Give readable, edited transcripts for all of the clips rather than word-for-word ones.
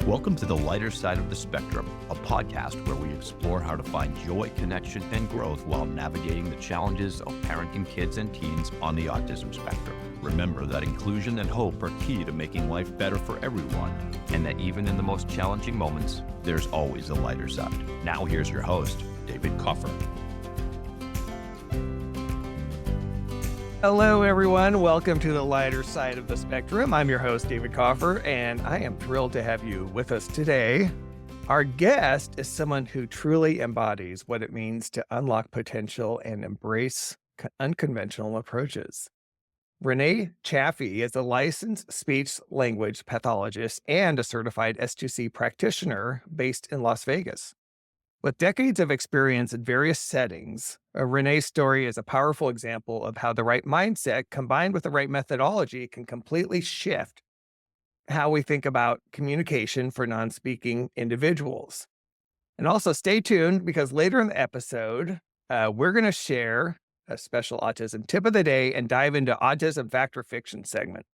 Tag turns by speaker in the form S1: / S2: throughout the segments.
S1: Welcome to the Lighter Side of the Spectrum, a podcast where we explore how to find joy, connection, and growth while navigating the challenges of parenting kids and teens on the autism spectrum. Remember that inclusion and hope are key to making life better for everyone, and that even in the most challenging moments, there's always a lighter side. Now here's your host, David Coffer.
S2: Hello, everyone. Welcome to the Lighter Side of the Spectrum. I'm your host, David Coffer, and I am thrilled to have you with us today. Our guest is someone who truly embodies what it means to unlock potential and embrace unconventional approaches. Renee Chaffee is a licensed speech-language pathologist and a certified S2C practitioner based in Las Vegas. With decades of experience in various settings, Renee's story is a powerful example of how the right mindset combined with the right methodology can completely shift how we think about communication for non-speaking individuals. And also stay tuned because later in the episode, we're going to share a special autism tip of the day and dive into Autism Fact or Fiction segment.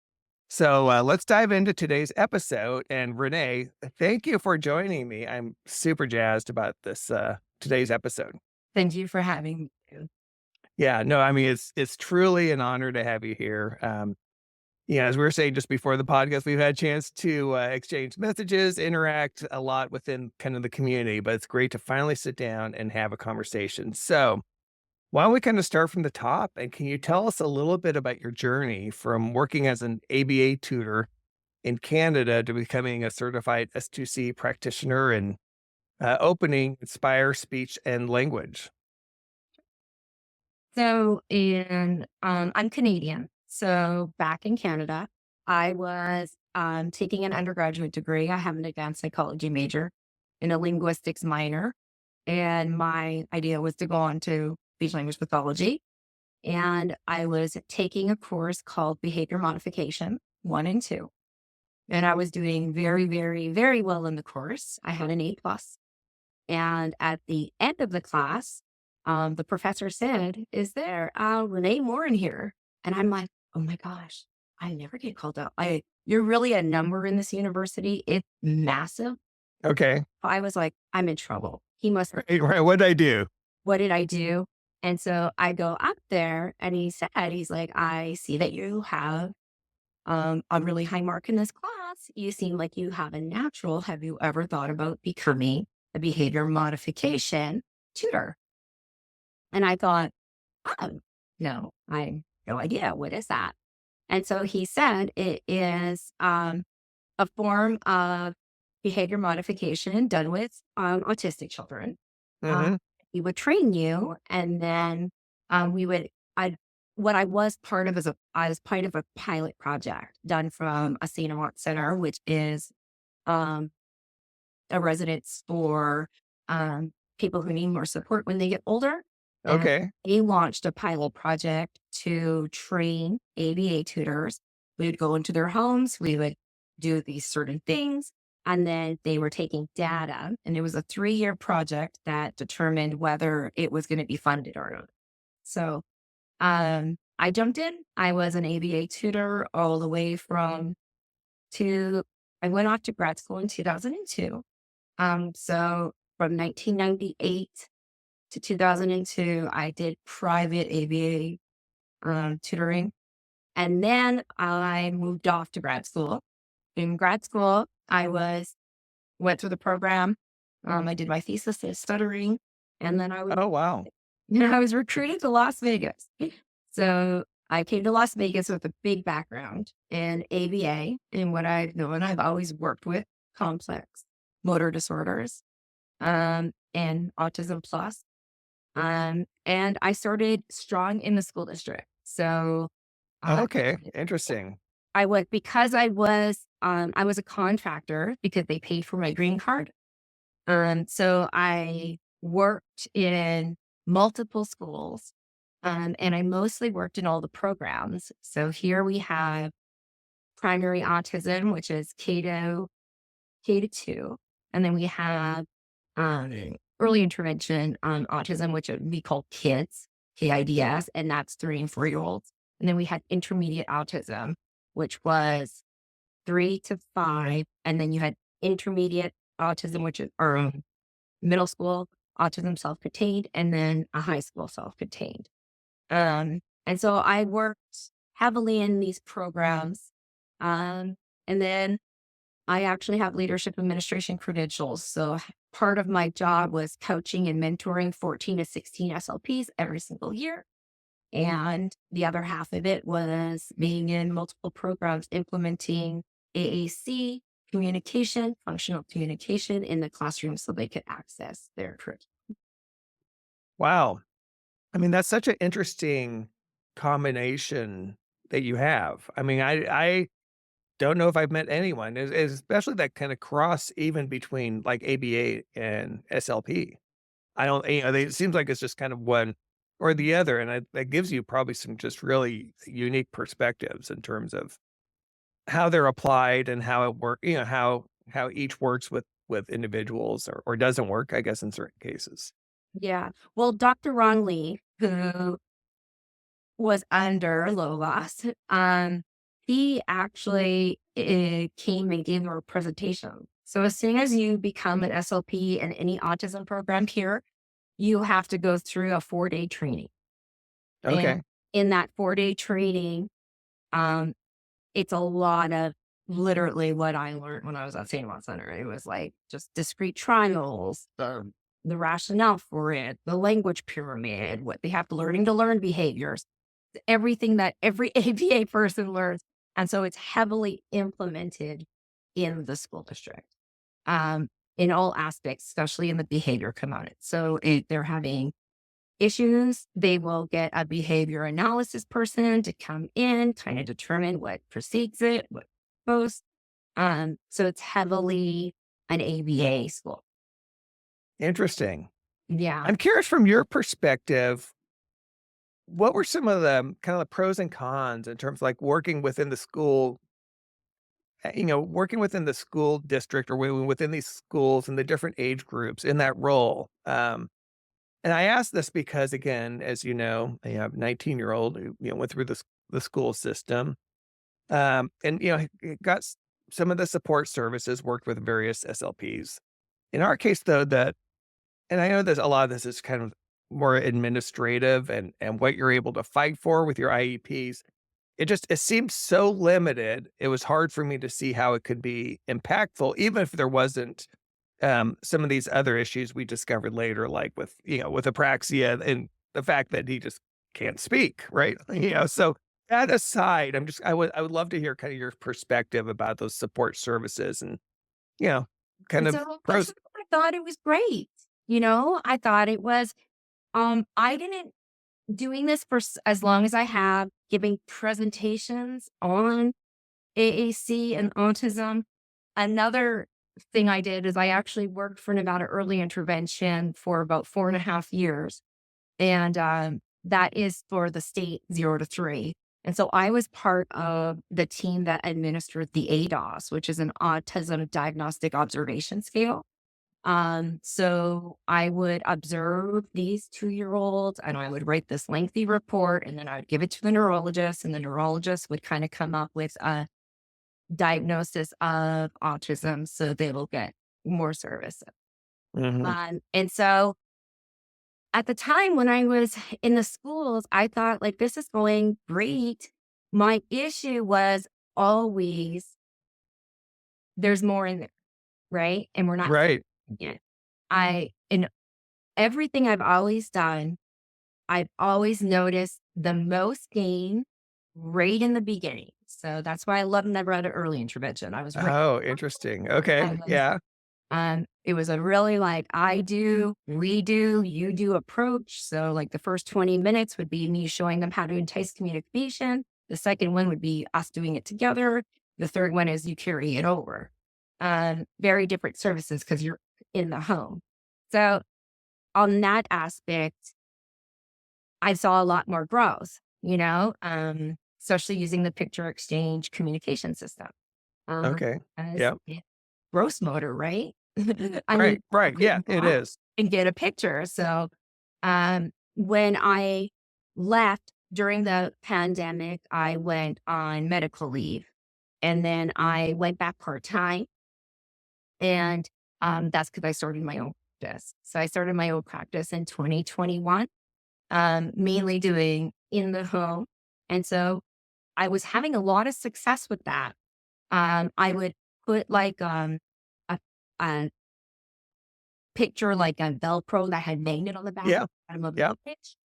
S2: So let's dive into today's episode. And Renee, thank you for joining me. I'm super jazzed about this today's episode.
S3: Thank you for having me.
S2: Yeah, no, I mean, it's truly an honor to have you here. As we were saying just before the podcast, we've had a chance to exchange messages, interact a lot within kind of the community, but it's great to finally sit down and have a conversation. So why don't we kind of start from the top? And can you tell us a little bit about your journey from working as an ABA tutor in Canada to becoming a certified S2C practitioner and opening Inspire Speech and Language?
S3: So I'm Canadian. So back in Canada, I was taking an undergraduate degree. I have an advanced psychology major and a linguistics minor. And my idea was to go on to speech language pathology. And I was taking a course called Behavior Modification 1 and 2. And I was doing very, very, very well in the course. I had an A+. And at the end of the class, the professor said, "Is there Renee Moore in here?" And I'm like, oh my gosh, I never get called out. You're really a number in this university. It's massive.
S2: Okay.
S3: I was like, I'm in trouble. He must.
S2: Right. What did I do?
S3: What did I do? And so I go up there and he's like, I see that you have a really high mark in this class. You seem like you have a natural. Have you ever thought about becoming a behavior modification tutor? And I thought, oh, no, I have no idea. What is that? And so he said it is a form of behavior modification done with autistic children. He would train you, and then I was part of a pilot project done from a St. Amant Center, which is a residence for people who need more support when they get older.
S2: Okay.
S3: They launched a pilot project to train ABA tutors. We would go into their homes, we would do these certain things, and then they were taking data. And it was a 3-year project that determined whether it was going to be funded or not. So I jumped in. I was an ABA tutor all the way I went off to grad school in 2002. So from 1998 to 2002, I did private ABA tutoring. And then I moved off to grad school. In grad school, I went through the program. I did my thesis in stuttering. And then I was recruited to Las Vegas. So I came to Las Vegas with a big background in ABA. And what I've known, I've always worked with complex motor disorders and autism plus. And I started strong in the school district. So,
S2: Okay. Interesting.
S3: because I was a contractor because they paid for my green card. So I worked in multiple schools, and I mostly worked in all the programs. So here we have primary autism, which is K to 2. And then we have early intervention on autism, which we call KIDS, KIDS, and that's 3 and 4-year-olds. And then we had intermediate autism, which was 3 to 5. And then you had intermediate autism, which is or middle school autism self-contained, and then a high school self-contained. And so I worked heavily in these programs. And then I actually have leadership administration credentials. So part of my job was coaching and mentoring 14 to 16 SLPs every single year. And the other half of it was being in multiple programs, implementing AAC communication, functional communication in the classroom so they could access their curriculum.
S2: Wow. I mean, that's such an interesting combination that you have. I mean, I don't know if I've met anyone, especially that kind of cross even between like ABA and SLP. I don't, it seems like it's just kind of one or the other. And that gives you probably some just really unique perspectives in terms of how they're applied and how it work, how each works with individuals or doesn't work, I guess, in certain cases.
S3: Yeah. Well, Dr. Ron Lee, who was under Lolas, he actually came and gave a presentation. So as soon as you become an SLP in any autism program here, you have to go through a 4-day training.
S2: Okay.
S3: And in that 4-day training, um, it's a lot of literally what I learned when I was at St. Center. It was like just discrete triangles, the rationale for it, the language pyramid, what they have to learn behaviors, everything that every ABA person learns. And so it's heavily implemented in the school district, in all aspects, especially in the behavior component. So they're having issues, they will get a behavior analysis person to come in, kind of determine what precedes it, what goes. So it's heavily an ABA school.
S2: Interesting.
S3: Yeah.
S2: I'm curious from your perspective, what were some of the kind of the pros and cons in terms of like working within the school, working within the school district or within these schools and the different age groups in that role? And I ask this because, again, as you know, I have a 19-year-old who went through the school system, and he got some of the support services, worked with various SLPs. In our case, though, and I know that a lot of this is kind of more administrative and what you're able to fight for with your IEPs. It seemed so limited. It was hard for me to see how it could be impactful, even if there wasn't some of these other issues we discovered later, like with apraxia and the fact that he just can't speak, right? So that aside, I would love to hear kind of your perspective about those support services and you know kind
S3: And
S2: of
S3: so
S2: pros.
S3: I thought it was great. I thought it was, I didn't doing this for as long as I have, giving presentations on AAC and autism. Another thing I did is I actually worked for Nevada Early Intervention for about 4.5 years. And that is for the state 0 to 3. And so I was part of the team that administered the ADOS, which is an autism diagnostic observation scale. So I would observe these 2-year-olds and I would write this lengthy report and then I would give it to the neurologist and the neurologist would kind of come up with a diagnosis of autism so they will get more services. And so at the time when I was in the schools, I thought like, this is going great. My issue was always there's more in there, right? And we're not
S2: Right.
S3: yet. In everything I've always done, I've always noticed the most gain right in the beginning. So that's why I love Nevada Early Intervention. I was right.
S2: Oh, interesting. Okay.
S3: was-
S2: Yeah.
S3: It was a really like I do, we do, you do approach. So like the first 20 minutes would be me showing them how to entice communication. The second one would be us doing it together. The third one is you carry it over. Very different services because you're in the home. So on that aspect, I saw a lot more growth, especially using the picture exchange communication system.
S2: Okay.
S3: As
S2: Yeah.
S3: gross motor, right?
S2: Right. Right. Yeah, it is.
S3: And get a picture. So when I left during the pandemic, I went on medical leave and then I went back part-time. And that's because I started my own practice. So I started my own practice in 2021, mainly doing in the home. And so I was having a lot of success with that. I would put like a, a picture, like a Velcro that had magnet on the back
S2: Yeah.
S3: bottom of
S2: Yeah.
S3: the page.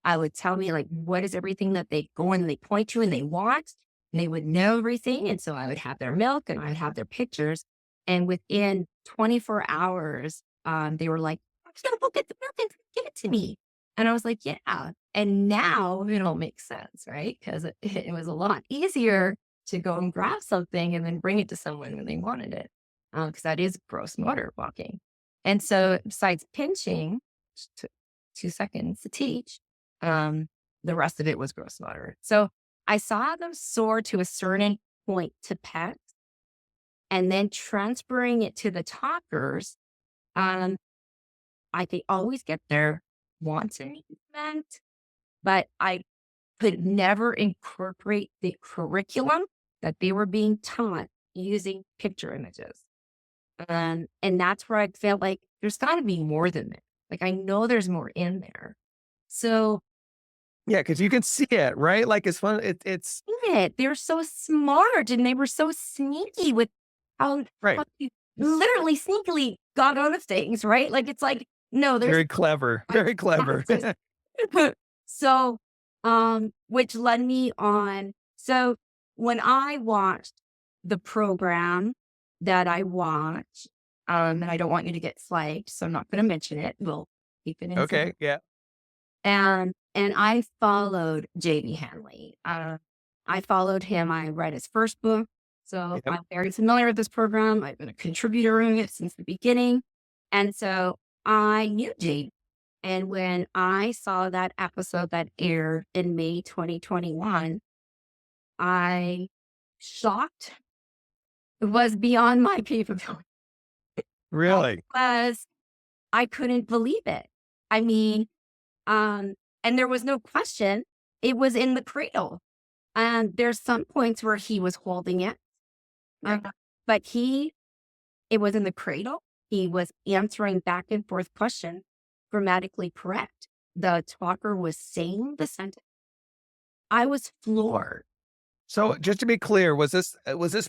S3: I would tell me like what is everything that they go and they point to and they want, and they would know everything. And so I would have their milk and I'd have their pictures. And within 24 hours, they were like, "I'm gonna go get the milk and give it to me." And I was like, yeah. And now it all makes sense, right? Because it was a lot easier to go and grab something and then bring it to someone when they wanted it. Because that is gross motor walking. And so besides pinching, which took 2 seconds to teach, the rest of it was gross motor. So I saw them soar to a certain point to pet and then transferring it to the talkers. They always get their wants and needs met, but I could never incorporate the curriculum that they were being taught using picture images. And that's where I felt like there's got to be more than that. Like, I know there's more in there. So,
S2: Yeah, because you can see it, right? Like it's fun. It's
S3: they're so smart and they were so sneaky with how,
S2: right.
S3: how you literally sneakily got out of things, right? Like, it's like, no, there's
S2: Very clever. Very clever.
S3: so, which led me on. So when I watched the program that I watched, and I don't want you to get flagged, so I'm not going to mention it. We'll keep it in.
S2: Okay. Yeah.
S3: And I followed JB Hanley. I followed him. I read his first book. So
S2: Yep.
S3: I'm very familiar with this program. I've been a contributor in it since the beginning. And so I knew JB. And when I saw that episode that aired in May 2021, I shocked. It was beyond my capability.
S2: Really?
S3: I couldn't believe it. I mean, and there was no question. It was in the cradle. And there's some points where he was holding it. But it was in the cradle. He was answering back and forth questions, grammatically correct. The talker was saying the sentence. I was floored.
S2: So just to be clear, was this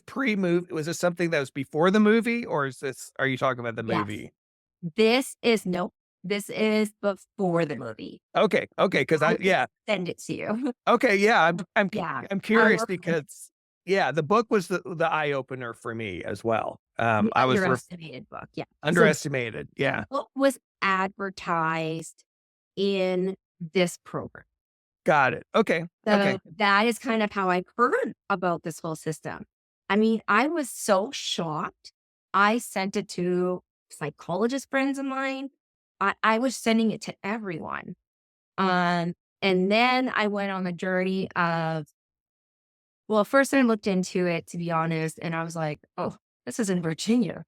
S2: pre-movie? Was this something that was before the movie, or are you talking about the
S3: Yes.
S2: movie?
S3: This is before the movie.
S2: Okay. Because
S3: Send it to you.
S2: Okay. Yeah. I'm
S3: Yeah.
S2: curious because the book was the eye opener for me as well. I was
S3: Underestimated book. Yeah.
S2: underestimated. Yeah.
S3: So what was advertised in this program?
S2: Got it. Okay.
S3: So that is kind of how I heard about this whole system. I mean, I was so shocked. I sent it to psychologist friends of mine. I was sending it to everyone. And then I went on the journey of, well, first I looked into it, to be honest, and I was like, oh, this is in Virginia.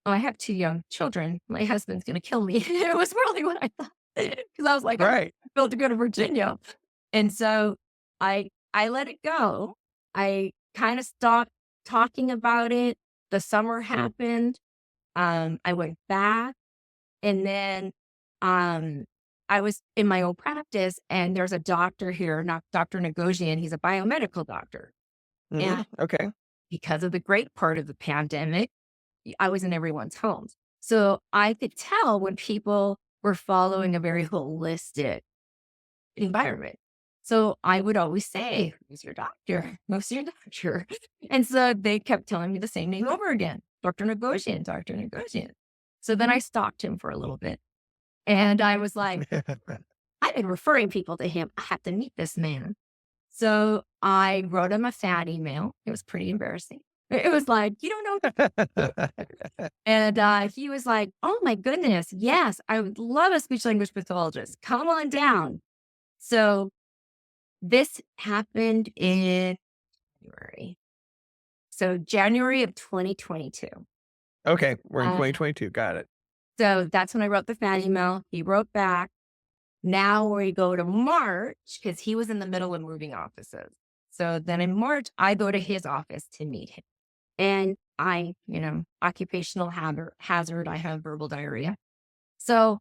S3: Oh, I have 2 young children. My husband's going to kill me. It was really what I thought. Because I was like,
S2: Right.
S3: I'm built to go to Virginia. And so I let it go. I kind of stopped talking about it. The summer happened. I went back, and then I was in my own practice, and there's a doctor here, not Dr. Negosian. He's a biomedical doctor. And
S2: Okay.
S3: because of the great part of the pandemic, I was in everyone's homes. So I could tell when people were following a very holistic environment. So I would always say, who's your doctor? Who's your doctor? And so they kept telling me the same name over again. Dr. Negosian, Dr. Negosian. So then I stalked him for a little bit. And I was like, I've been referring people to him. I have to meet this man. So I wrote him a fan email. It was pretty embarrassing. It was like, you don't know. And he was like, oh my goodness, yes, I would love a speech language pathologist. Come on down. So this happened in January. So January of 2022.
S2: Okay. We're in 2022. Got it.
S3: So that's when I wrote the fan email. He wrote back. Now we go to March, because he was in the middle of moving offices. So then in March, I go to his office to meet him. And occupational hazard, I have verbal diarrhea. So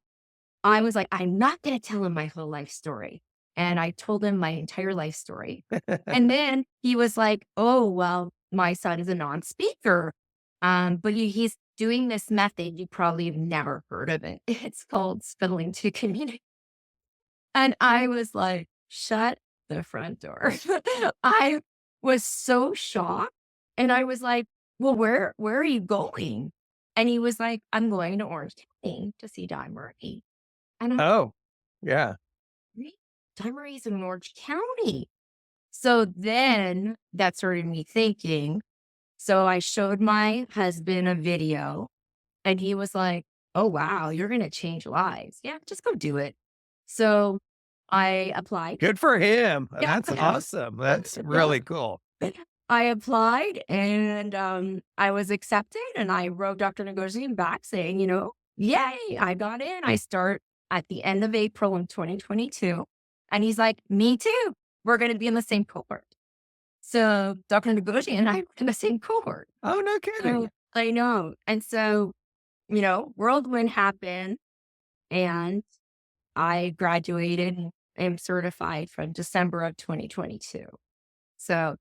S3: I was like, I'm not going to tell him my whole life story. And I told him my entire life story. And then he was like, oh, well, my son is a non-speaker. But he's doing this method. You probably have never heard of it. It's called spilling to communicate. And I was like, shut the front door. I was so shocked. And I was like, well, where are you going? And he was like, I'm going to Orange County to see Di Murray. And I'm
S2: Oh, yeah.
S3: like, Di Murray's in Orange County. So then that started me thinking. So I showed my husband a video and he was like, oh, wow, you're going to change lives. Yeah, just go do it. So I applied.
S2: Good for him.
S3: Yeah.
S2: That's awesome. That's really cool.
S3: I applied and I was accepted and I wrote Dr. Nagosian back saying, yay, I got in. I start at the end of April in 2022. And he's like, me too. We're going to be in the same cohort. So Dr. Nagosian and I were in the same cohort.
S2: Oh, no kidding.
S3: So I know. And so, whirlwind happened and I graduated and am certified from December of 2022. So,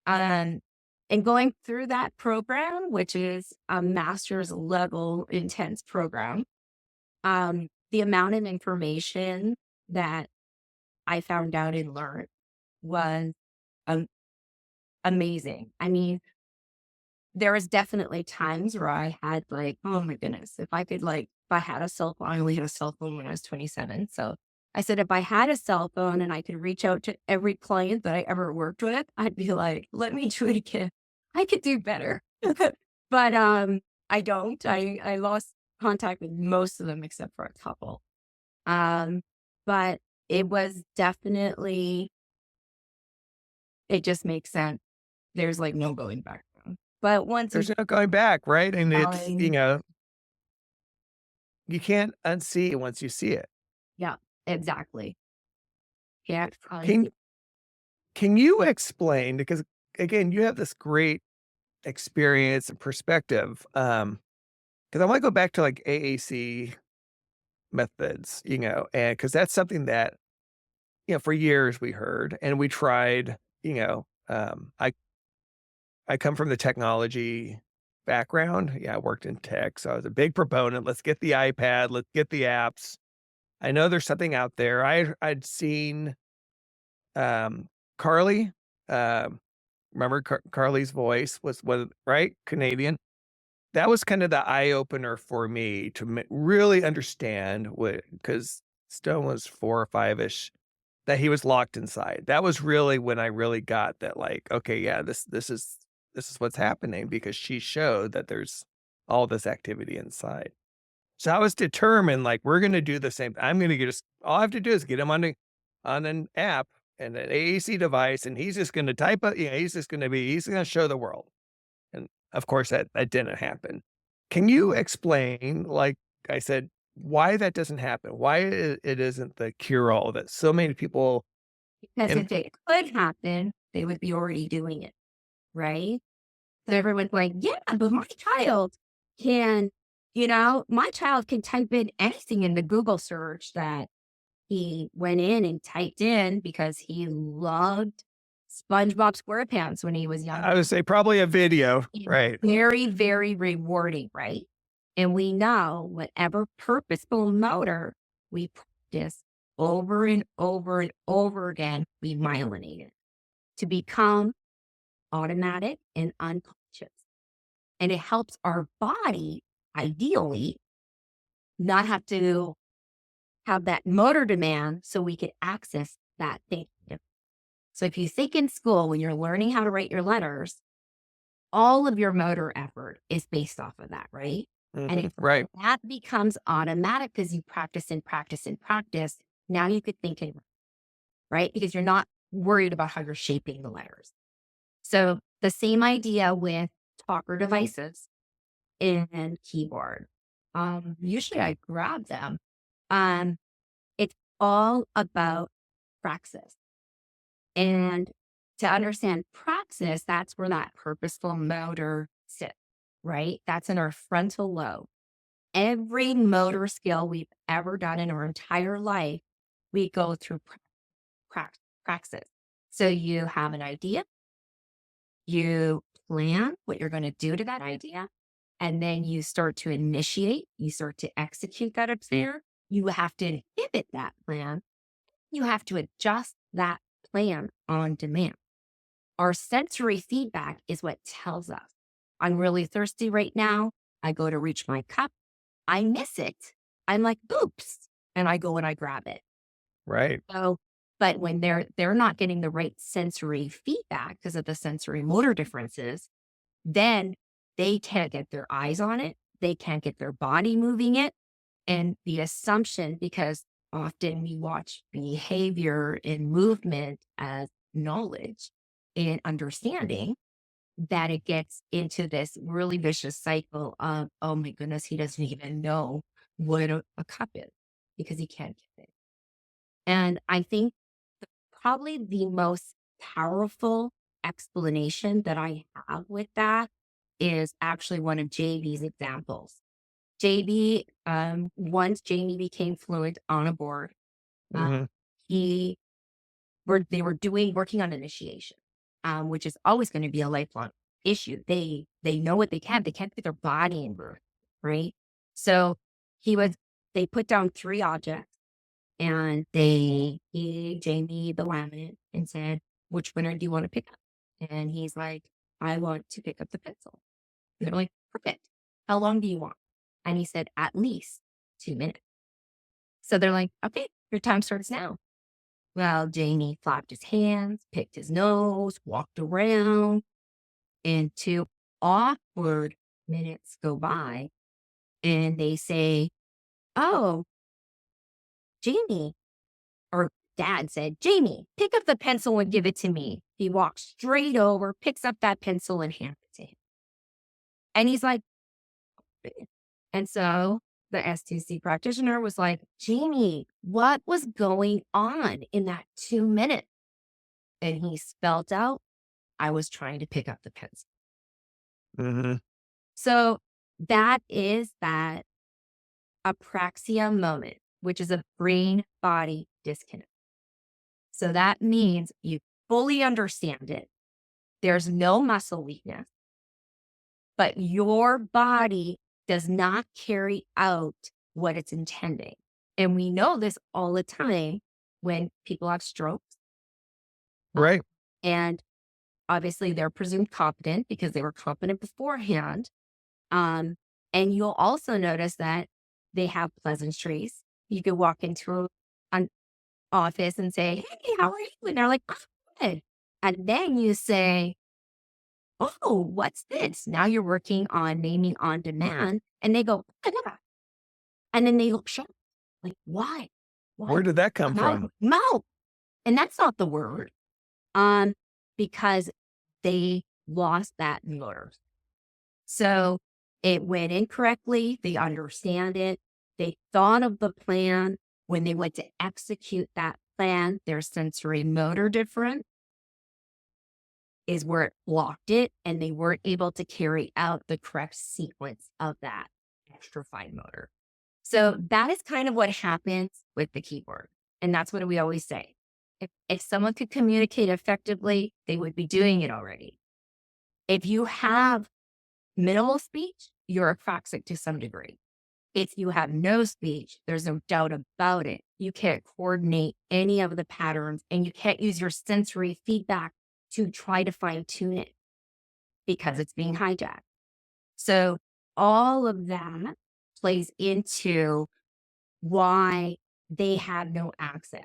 S3: and going through that program, which is a master's level intense program, the amount of information that I found out and learned was amazing. I mean, there was definitely times where I had like, oh my goodness, if I had a cell phone, I only had a cell phone when I was 27. So I said, if I had a cell phone and I could reach out to every client that I ever worked with, I'd be like, let me do it again. I could do better. But I don't. I lost contact with most of them except for a couple. But it was definitely, it just makes sense. There's like no going back. But once
S2: There's no going back, right? And it's,
S3: telling,
S2: you can't unsee it once you see it.
S3: yeah, exactly. Yeah.
S2: Can you explain, because again, you have this great experience and perspective. Because I want to go back to like AAC methods, and because that's something that, for years we heard and we tried, I come from the technology background. Yeah, I worked in tech, so I was a big proponent. Let's get the iPad, let's get the apps. I know there's something out there. I'd seen Carly. Remember Carly's voice was right? Canadian. That was kind of the eye opener for me to really understand because Stone was 4 or 5-ish, that he was locked inside. That was really when I really got that, like, okay, yeah, this is what's happening, because she showed that there's all this activity inside. So I was determined, like, we're going to do the same. I'm going to all I have to do is get him on an app and an AAC device, and he's just going to type up, he's going to show the world. And of course that didn't happen. Can you explain, like I said, why that doesn't happen? Why it isn't the cure all that so many people.
S3: Because if it could happen, they would be already doing it, right? So everyone's like, yeah, but my child can, my child can type in anything in the Google search that he went in and typed in because he loved SpongeBob SquarePants when he was young.
S2: I would say probably a video, right?
S3: Very, very rewarding, right? And we know whatever purposeful motor we practice over and over and over again, we myelinate it to become automatic and unconscious. And it helps our body, ideally, not have to have that motor demand so we can access that thing. So if you think in school, when you're learning how to write your letters, all of your motor effort is based off of that, right?
S2: Mm-hmm.
S3: And if
S2: right.
S3: that becomes automatic because you practice and practice and practice, now you could think in, right? Because you're not worried about how you're shaping the letters. So the same idea with talker devices and keyboard. Usually I grab them. It's all about praxis. And to understand praxis, that's where that purposeful motor sit, right? That's in our frontal lobe. Every motor skill we've ever done in our entire life, we go through praxis. So you have an idea, you plan what you're going to do to that idea, and then you start to initiate, you start to execute that plan. You have to inhibit that plan. You have to adjust that plan on demand. Our sensory feedback is what tells us, I'm really thirsty right now. I go to reach my cup. I miss it. I'm like, oops. And I go and I grab it.
S2: Right.
S3: So, but when they're not getting the right sensory feedback because of the sensory motor differences, then they can't get their eyes on it. They can't get their body moving it. And the assumption, because often we watch behavior and movement as knowledge and understanding, that it gets into this really vicious cycle of, oh my goodness, he doesn't even know what a cup is because he can't get it. And I think probably the most powerful explanation that I have with that is actually one of JB's examples. JB, once Jamie became fluent on a board,
S2: Hmm.
S3: they were working on initiation, which is always going to be a lifelong issue. They know what they can't put their body in birth, right? So they put down 3 objects and they gave Jamie the laminate and said, which winner do you want to pick up? And he's like, I want to pick up the pencil. And they're like, perfect. How long do you want? And he said, at least 2 minutes. So they're like, okay, your time starts now. Well, Jamie flapped his hands, picked his nose, walked around, and 2 awkward minutes go by. And they say, oh, Jamie, or Dad said, Jamie, pick up the pencil and give it to me. He walks straight over, picks up that pencil and hands it to him. And he's like, "Okay." And so the S2C practitioner was like, Jamie, what was going on in that 2 minutes? And he spelled out, I was trying to pick up the pencil.
S2: Hmm.
S3: So that is that apraxia moment, which is a brain body disconnect. So that means you fully understand it. There's no muscle weakness, but your body does not carry out what it's intending. And we know this all the time when people have strokes.
S2: Right.
S3: And obviously they're presumed competent because they were competent beforehand. And you'll also notice that they have pleasantries. You could walk into an office and say, hey, how are you? And they're like, oh, good. And then you say, oh, what's this? Now you're working on naming on demand. And they go, "Ah." And then they look shocked. Like, why?
S2: Where did that come from?
S3: Mouth. And that's not the word. Because they lost that motor. So it went incorrectly. They understand it. They thought of the plan. When they went to execute that plan, their sensory motor difference is where it blocked it, and they weren't able to carry out the correct sequence of that extra fine motor. So that is kind of what happens with the keyboard. And that's what we always say. If someone could communicate effectively, they would be doing it already. If you have minimal speech, you're apraxic to some degree. If you have no speech, there's no doubt about it. You can't coordinate any of the patterns and you can't use your sensory feedback to try to fine tune it because it's being hijacked. So all of that plays into why they have no access.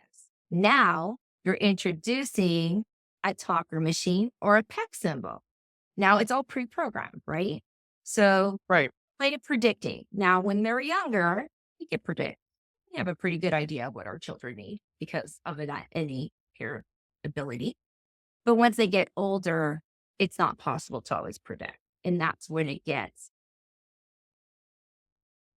S3: Now you're introducing a talker machine or a PEC symbol. Now it's all pre-programmed, right? So
S2: Right.
S3: play to predicting. Now, when they're younger, we can predict. We have a pretty good idea of what our children need because of that innate peer ability. But once they get older, it's not possible to always predict. And that's when it gets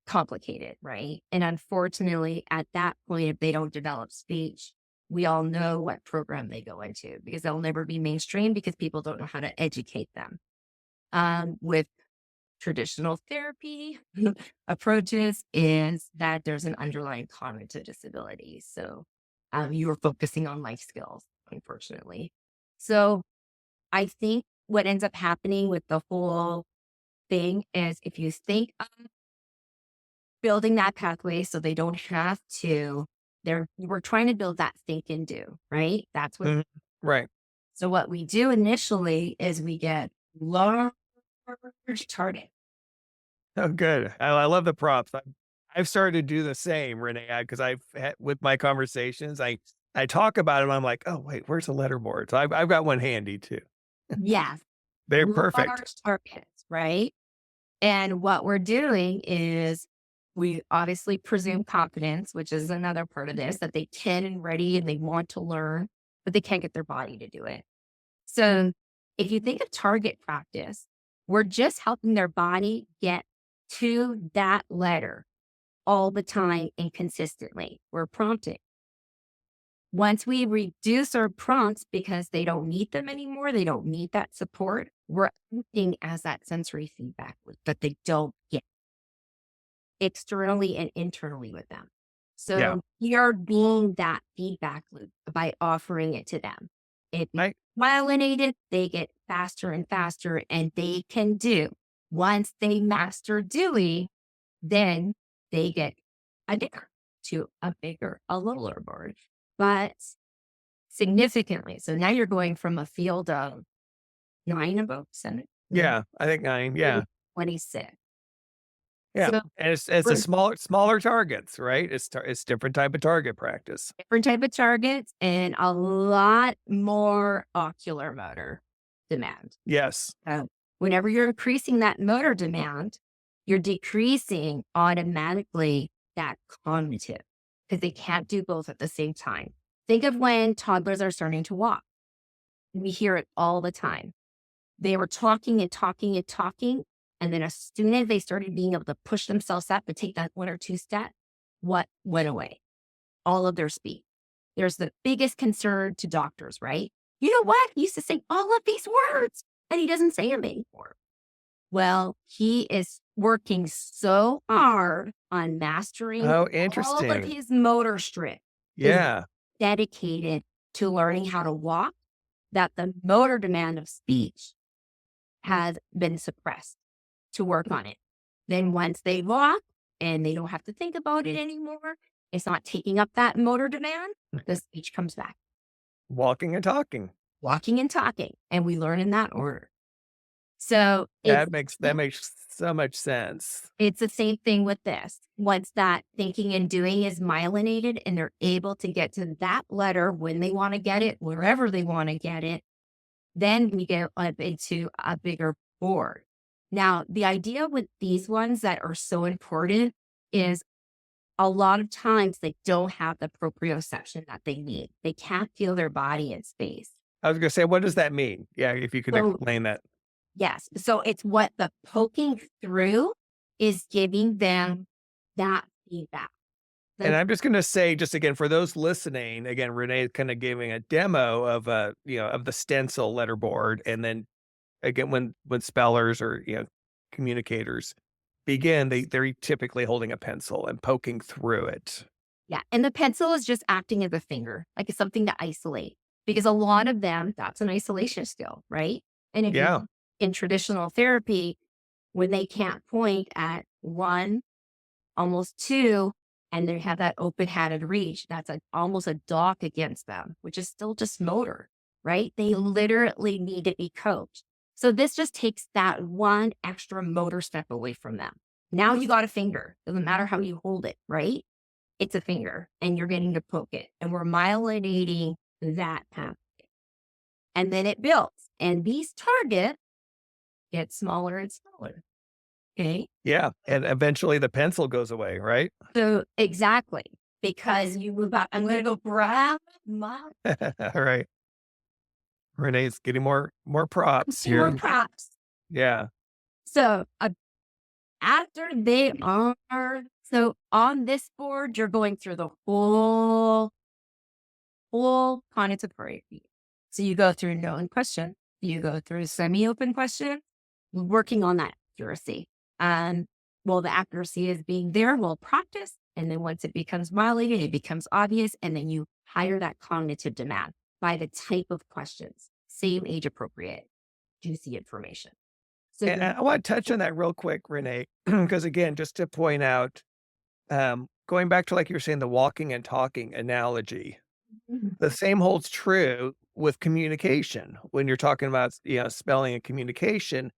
S3: complicated, right? And unfortunately, at that point, if they don't develop speech, we all know what program they go into because they'll never be mainstream because people don't know how to educate them with traditional therapy approaches is that there's an underlying cognitive disability. So you are focusing on life skills, unfortunately. So I think what ends up happening with the whole thing is if you think of building that pathway so they don't have to, we're trying to build that think and do, right? That's what.
S2: Mhm. Right.
S3: So what we do initially is we get large target.
S2: Oh, good. I love the props. I've started to do the same, Renee, because I've had with my conversations, I talk about it. I'm like, oh wait, where's the letterboard? So I've got one handy too.
S3: Yes,
S2: They're perfect.
S3: large targets, right? And what we're doing is we obviously presume competence, which is another part of this, that they can and ready and they want to learn, but they can't get their body to do it. So if you think of target practice, we're just helping their body get to that letter all the time and consistently. We're prompting. Once we reduce our prompts because they don't need them anymore, they don't need that support, we're acting as that sensory feedback loop that they don't get externally and internally with them.
S2: Yeah.
S3: So you're being that feedback loop by offering it to them. It
S2: Right.
S3: myelinated, they get faster and faster, and they can do. Once they master doing, then they get addicted to a littler board, but significantly. So now you're going from a field of 9 above center,
S2: Yeah. I think 9. Yeah.
S3: 26.
S2: Yeah.
S3: So
S2: And it's a smaller targets, right? It's different type of target practice.
S3: different type of targets and a lot more ocular motor demand.
S2: Yes.
S3: Whenever you're increasing that motor demand, you're decreasing automatically that cognitive because they can't do both at the same time. Think of when toddlers are starting to walk. We hear it all the time. They were talking and talking and talking. And then as soon as they started being able to push themselves up and take that 1 or 2 step, what went away? All of their speed. There's the biggest concern to doctors, right? You know what? He used to say all of these words and he doesn't say them anymore. Well, he is working so hard on mastering
S2: Oh,
S3: all of
S2: interesting.
S3: his motor strip.
S2: Yeah.
S3: Dedicated to learning how to walk, that the motor demand of speech has been suppressed to work on it. Then once they walk and they don't have to think about it anymore, it's not taking up that motor demand, the speech comes back.
S2: Walking and talking.
S3: Walking and talking. And we learn in that order. So
S2: That makes so much sense.
S3: it's the same thing with this. Once that thinking and doing is myelinated and they're able to get to that letter when they want to get it, wherever they want to get it, then we get up into a bigger board. Now, the idea with these ones that are so important is a lot of times they don't have the proprioception that they need. They can't feel their body in space.
S2: I was going to say, what does that mean? Yeah. If you could
S3: So
S2: explain that.
S3: yes. So it's what the poking through is giving them that feedback.
S2: And I'm just going to say, just again, for those listening, again, Renee is kind of giving a demo of of the stencil letterboard. And then again, when spellers or, communicators begin, they're typically holding a pencil and poking through it.
S3: Yeah. And the pencil is just acting as a finger, like it's something to isolate because a lot of them, that's an isolation skill, right? And if
S2: Yeah.
S3: you in traditional therapy, when they can't point at 1, almost 2, and they have that open-handed reach, that's almost a dock against them, which is still just motor, right? They literally need to be coached. So this just takes that one extra motor step away from them. Now you got a finger. Doesn't matter how you hold it, right? It's a finger and you're getting to poke it. And we're myelinating that pathway. And then it builds. And these targets get smaller and smaller. Okay.
S2: Yeah. And eventually the pencil goes away, right?
S3: So exactly. Because you move up. I'm going to go grab my
S2: All right. Renee's getting more props here.
S3: more props.
S2: Yeah.
S3: So after they are, so on this board, you're going through the whole cognitive variety. So you go through known question, you go through semi-open question, working on that accuracy. Well, the accuracy is being there, we'll practice. And then once it becomes violated, it becomes obvious. And then you hire that cognitive demand by the type of questions, same age appropriate, juicy information. So
S2: And I want to touch on that real quick, Renee, because again, just to point out, going back to like you're saying, the walking and talking analogy, the same holds true with communication when you're talking about, spelling and communication.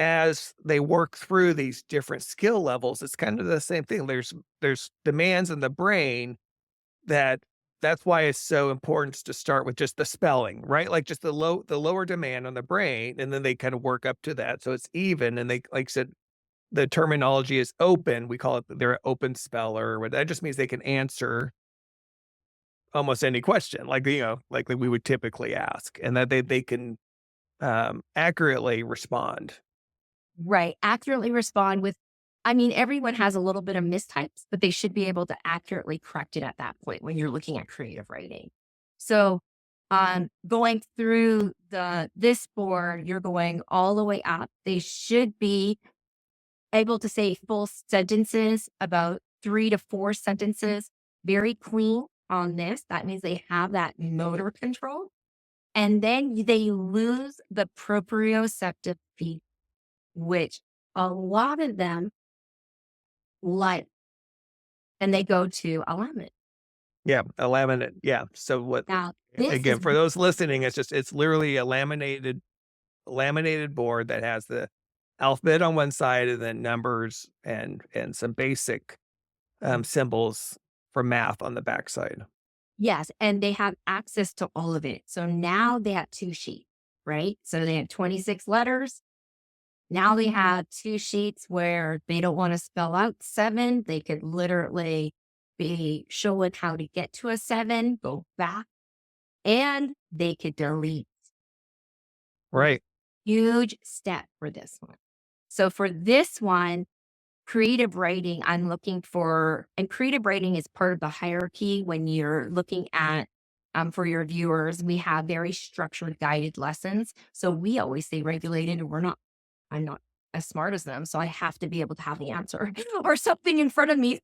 S2: As they work through these different skill levels, it's kind of the same thing. There's demands in the brain that's why it's so important to start with just the spelling, right? Like just the lower demand on the brain, and then they kind of work up to that. So it's even, and they, like I said, the terminology is open. We call it they're an open speller. That just means they can answer almost any question, like, like we would typically ask, and that they can accurately respond.
S3: right, accurately respond with, everyone has a little bit of mistypes, but they should be able to accurately correct it at that point when you're looking at creative writing. So, going through this board, you're going all the way up. They should be able to say full sentences, about 3 to 4 sentences, very clean on this. That means they have that motor control. And then they lose the proprioceptive feed, which a lot of them like, and they go to alignment.
S2: Yeah, a laminate. Yeah. So what?
S3: Now, this
S2: Again,
S3: is
S2: for those listening, it's literally a laminated board that has the alphabet on one side and then numbers and some basic symbols for math on the backside.
S3: yes, and they have access to all of it. So now they have 2 sheets, right? So they have 26 letters. Now they have 2 sheets where they don't want to spell out 7. They could literally be showing how to get to a 7, go back, and they could delete.
S2: Right.
S3: Huge step for this one. So for this one, creative writing, I'm looking for, and creative writing is part of the hierarchy when you're looking at, for your viewers, we have very structured guided lessons. So we always say regulated, and I'm not as smart as them. So I have to be able to have the answer or something in front of me.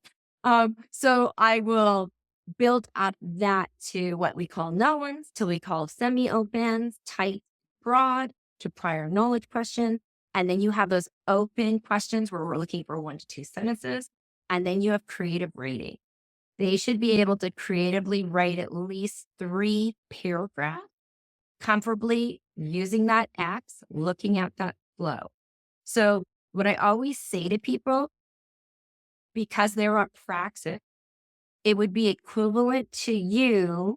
S3: So I will build up that to what we call knowns, to we call semi-opens, tight, broad, to prior knowledge question. And then you have those open questions where we're looking for 1 to 2 sentences. And then you have creative writing. They should be able to creatively write at least 3 paragraphs, comfortably using that X, looking at that flow. So what I always say to people, because they're on praxis, it would be equivalent to you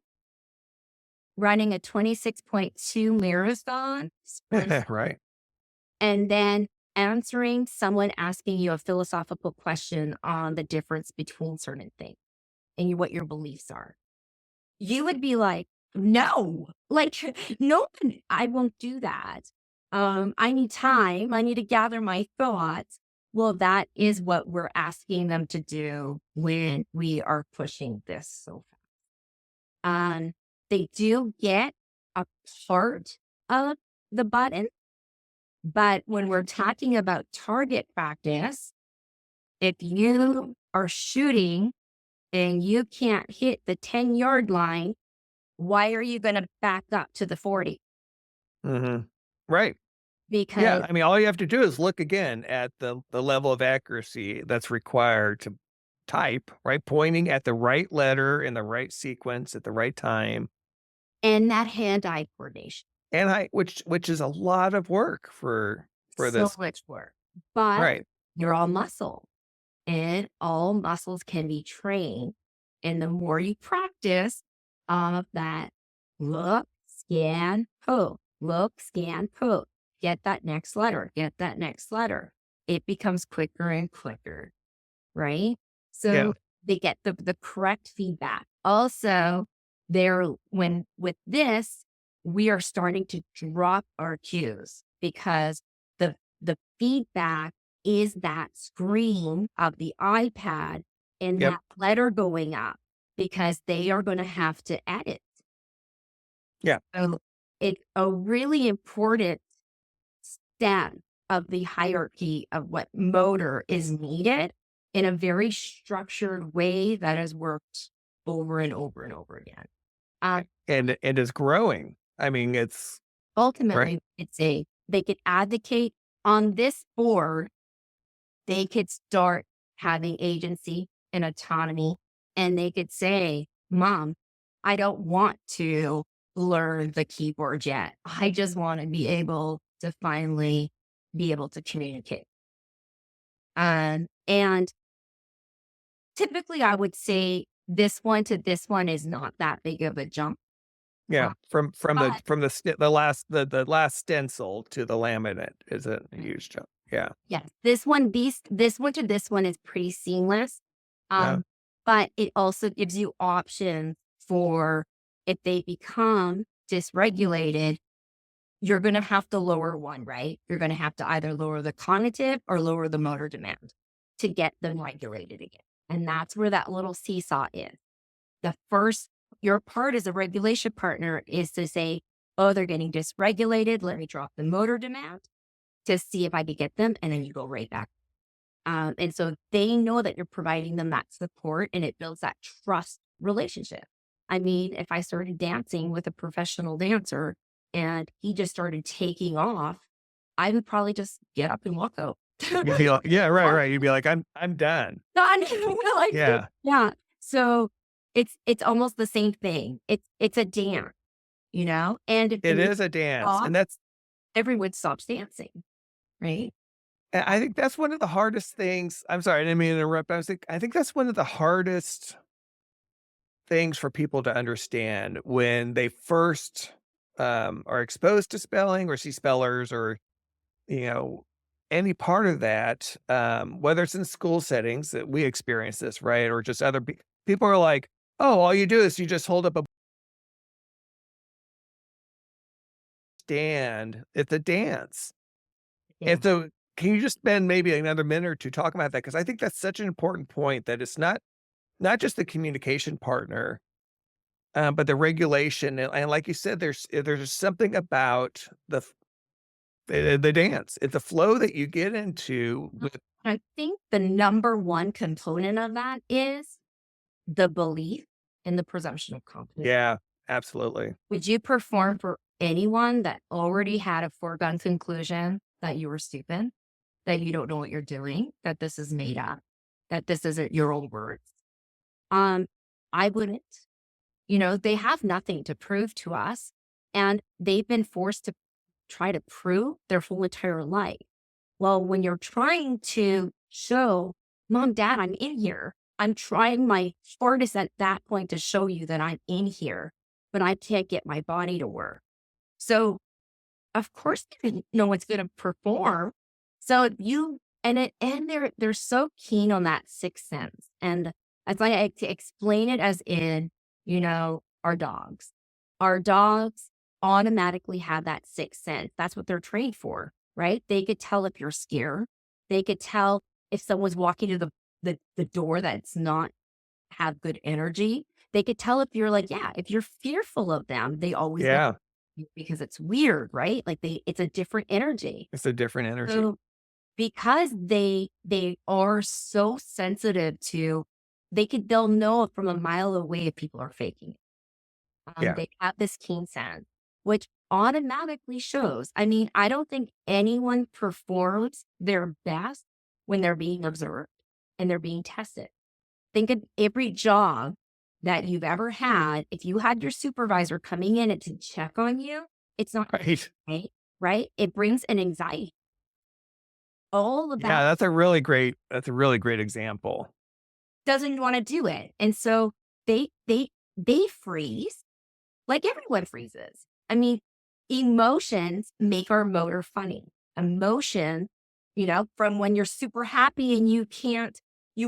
S3: running a 26.2 marathon sprint
S2: Right.
S3: and then answering someone asking you a philosophical question on the difference between certain things and what your beliefs are. You would be like, no, no, I won't do that. I need time. I need to gather my thoughts. Well, that is what we're asking them to do when we are pushing this so fast. They do get a part of the button, but when we're talking about target practice, if you are shooting and you can't hit the 10-yard line, why are you going to back up to the 40?
S2: Mm-hmm. Right.
S3: Because
S2: Yeah. I mean, all you have to do is look again at the level of accuracy that's required to type, right? Pointing at the right letter in the right sequence at the right time.
S3: and that hand-eye coordination,
S2: And which is a lot of work for
S3: so
S2: this.
S3: much work, but
S2: Right.
S3: you're all muscle and all muscles can be trained. And the more you practice that look, scan, poke, look, scan, poke, get that next letter, it becomes quicker and quicker, right? So
S2: Yeah.
S3: they get the correct feedback. Also, with this, we are starting to drop our cues because the feedback is that screen of the iPad and
S2: Yep.
S3: that letter going up because they are going to have to edit.
S2: Yeah.
S3: So it's a really important step of the hierarchy of what motor is needed in a very structured way that has worked over and over and over again.
S2: And it's growing. I mean, it's right.
S3: Ultimately, they could advocate on this board, they could start having agency and autonomy, and they could say, Mom, I don't want to learn the keyboard yet. I just want to be able to finally be able to communicate. And typically I would say this one to this one is not that big of a jump.
S2: Yeah,
S3: Uh,
S2: from
S3: but
S2: the last stencil to the laminate is a huge jump. Yeah.
S3: yes, this one to this one is pretty seamless.
S2: Yeah.
S3: But it also gives you options for if they become dysregulated, you're going to have to lower one, right? You're going to have to either lower the cognitive or lower the motor demand to get them regulated again. And that's where that little seesaw is. Your part as a regulation partner is to say, oh, they're getting dysregulated. Let me drop the motor demand to see if I can get them. And then you go right back. And so they know that you're providing them that support, and it builds that trust relationship. I mean, if I started dancing with a professional dancer and he just started taking off, I would probably just get up and walk out.
S2: You'd be like, yeah, right. You'd be like, I'm done.
S3: Done. Like,
S2: Yeah.
S3: yeah. So it's almost the same thing. It's a dance, and if
S2: It
S3: they
S2: is a dance.
S3: stop,
S2: And that's
S3: everyone stops dancing, right?
S2: I think that's one of the hardest things. I'm sorry, I didn't mean to interrupt. I think that's one of the hardest things for people to understand when they first are exposed to spelling or see spellers or, you know, any part of that, whether it's in school settings that we experience this, right? Or just other people are like, oh, all you do is you just hold up a stand. It's a dance.
S3: Yeah.
S2: And so can you just spend maybe another minute or two talking about that? Because I think that's such an important point that it's not just the communication partner, but the regulation. And like you said, there's something about the dance. It's the flow that you get into with
S3: I think the number one component of that is the belief in the presumption of competence.
S2: yeah, absolutely.
S3: Would you perform for anyone that already had a foregone conclusion that you were stupid, that you don't know what you're doing, that this is made up, that this isn't your own words? I wouldn't. They have nothing to prove to us, and they've been forced to try to prove their whole entire life. Well, when you're trying to show, Mom, Dad, I'm in here. I'm trying my hardest at that point to show you that I'm in here, but I can't get my body to work. So, of course, no one's going to perform. So they're so keen on that sixth sense. And as I like to explain it as in, our dogs. Our dogs automatically have that sixth sense. That's what they're trained for, right? They could tell if you're scared. They could tell if someone's walking to the door that's not have good energy. They could tell if you're like, yeah, if you're fearful of them, they always look
S2: Yeah,
S3: at you because it's weird, right? Like it's a different energy.
S2: it's a different energy.
S3: So because they are so sensitive to, they'll know from a mile away if people are faking it.
S2: Yeah.
S3: They have this keen sense, which automatically shows. I mean, I don't think anyone performs their best when they're being observed and they're being tested. Think of every job that you've ever had. If you had your supervisor coming in and to check on you, it's not
S2: Right.
S3: right? It brings an anxiety. All of
S2: Yeah,
S3: that
S2: that's a really great example.
S3: doesn't want to do it. And so they freeze like everyone freezes. I mean, emotions make our motor funny. Emotion, from when you're super happy and you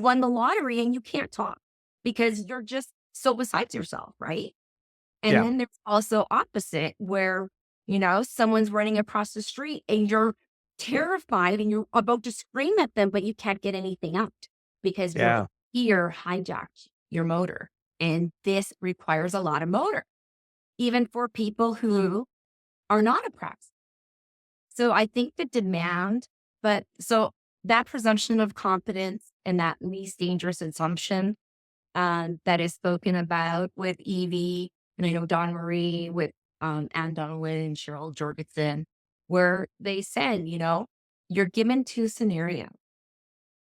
S3: won the lottery and you can't talk because you're just so besides yourself, right? And
S2: Yeah.
S3: then there's also opposite where, someone's running across the street and you're terrified and you're about to scream at them, but you can't get anything out because your
S2: Yeah.
S3: fear hijacked your motor. And this requires a lot of motor, even for people who are not oppressed. So I think the demand, but so that presumption of competence and that least dangerous assumption that is spoken about with Evie and I know Don Marie with Anne Dunaway and Cheryl Jorgensen, where they said, you're given two scenarios.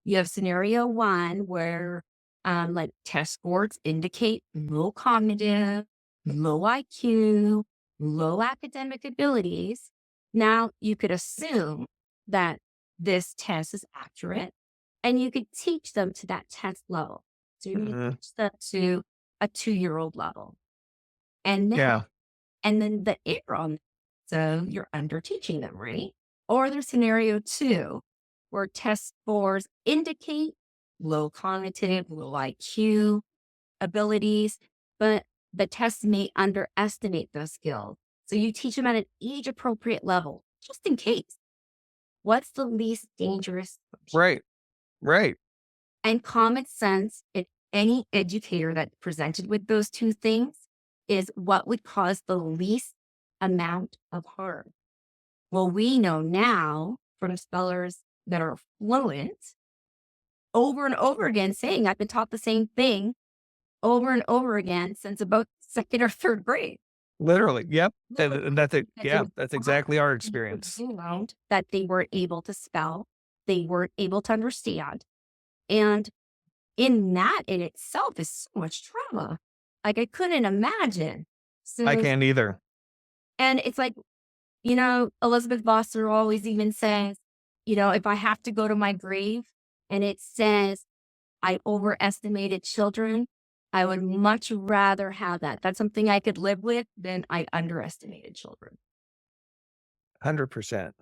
S3: You have scenario one where like test scores indicate low cognitive, low IQ, low academic abilities. Now you could assume that this test is accurate and you could teach them to that test level. So you
S2: Mhm.
S3: teach them to a 2-year-old level. And then,
S2: Yeah.
S3: and then the error on that. So you're under teaching them, right? Or there's scenario two, where test scores indicate low cognitive, low IQ abilities, but the test may underestimate those skills. So you teach them at an age appropriate level, just in case. What's the least dangerous?
S2: Right. Right.
S3: And common sense in any educator that presented with those two things is what would cause the least amount of harm. Well, we know now from spellers that are fluent over and over again saying, I've been taught the same thing over and over again since about second or third grade.
S2: Literally. Yep. And that's it.
S3: That
S2: Yeah.
S3: they
S2: That's exactly our
S3: were
S2: experience.
S3: found that they weren't able to spell, they weren't able to understand. And in that in itself is so much trauma. Like I couldn't imagine.
S2: I
S3: So,
S2: can't either.
S3: and it's like, Elizabeth Foster always even says, if I have to go to my grave and it says I overestimated children, I would much rather have that. That's something I could live with than I underestimated children.
S2: 100%.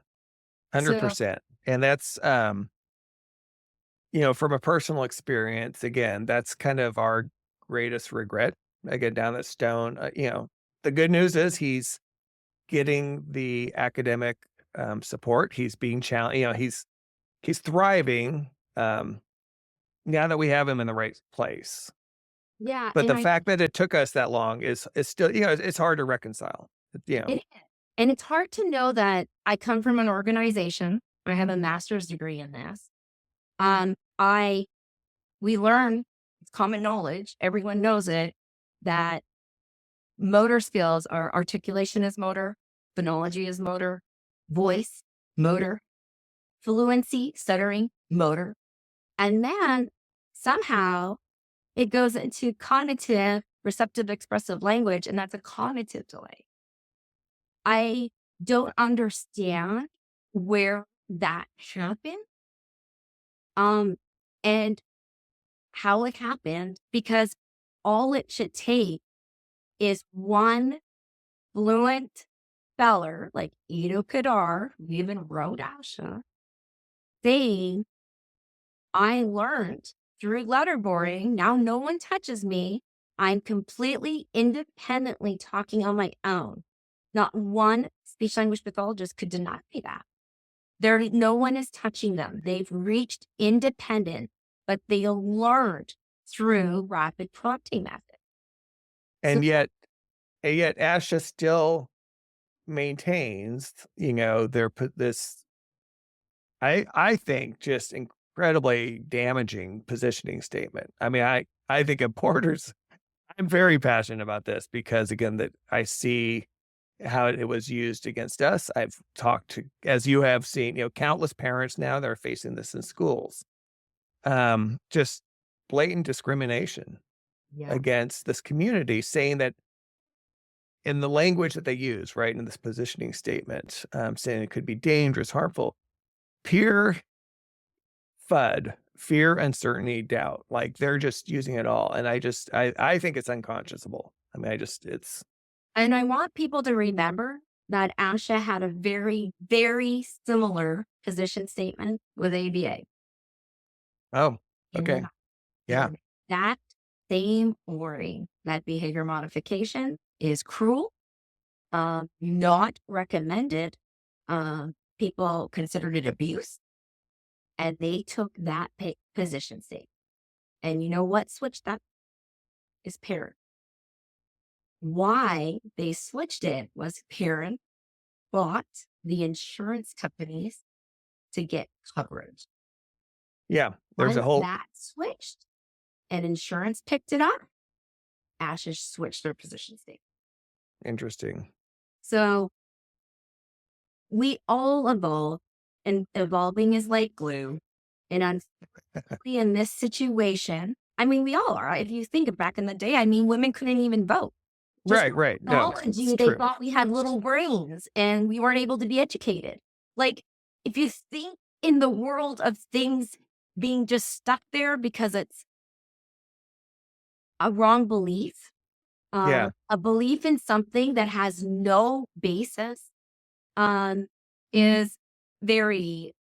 S3: So
S2: 100%. And that's, from a personal experience, again, that's kind of our greatest regret. Again, down that stone, the good news is he's getting the academic support. He's being challenged. He's thriving now that we have him in the right place.
S3: yeah,
S2: But
S3: and
S2: the fact that it took us that long is still, it's hard to reconcile.
S3: it is. And it's hard to know that I come from an organization. I have a master's degree in this. Um, I we learn, it's common knowledge, everyone knows it, that motor skills are articulation is motor, phonology is motor, voice, motor, fluency, stuttering, motor. And then somehow it goes into cognitive, receptive, expressive language, and that's a cognitive delay. I don't understand where that happened, and how it happened, because all it should take is one fluent speller like Ido Kadar, who even wrote Asha, saying, I learned through letterboarding. Now no one touches me. I'm completely independently talking on my own. Not one speech language pathologist could deny me that. No one is touching them. They've reached independent, but they learned through rapid prompting method. So
S2: And yet Asha still maintains, this, I think, just incredibly damaging positioning statement. I mean, I think importers, I'm very passionate about this because, again, that I see how it was used against us. I've talked to, as you have seen, countless parents now that are facing this in schools. Just blatant discrimination
S3: yeah.
S2: against this community, saying that in the language that they use, right, in this positioning statement, saying it could be dangerous, harmful, pure FUD, fear, uncertainty, doubt. Like they're just using it all. And I think it's unconscionable. I mean, it's,
S3: And I want people to remember that ASHA had a very, very similar position statement with ABA.
S2: oh,
S3: In
S2: okay.
S3: that,
S2: Yeah.
S3: in that same wording, that behavior modification is cruel, not recommended. People considered it abuse, and they took that position statement. And you know what switched that is parent. Why they switched it was parent thought the insurance companies to get coverage.
S2: Yeah. There's a
S3: Once
S2: whole
S3: that switched and insurance picked it up, Ashes switched their positions there.
S2: interesting.
S3: So we all evolve, and evolving is like glue. And unfortunately, in this situation, I mean, we all are. If you think of back in the day, I mean, women couldn't even vote. Just
S2: Right, right. No,
S3: technology,
S2: it's
S3: they
S2: true.
S3: thought we had little brains and we weren't able to be educated. Like, if you think in the world of things being just stuck there because it's a wrong belief,
S2: Yeah.
S3: a belief in something that has no basis, is very,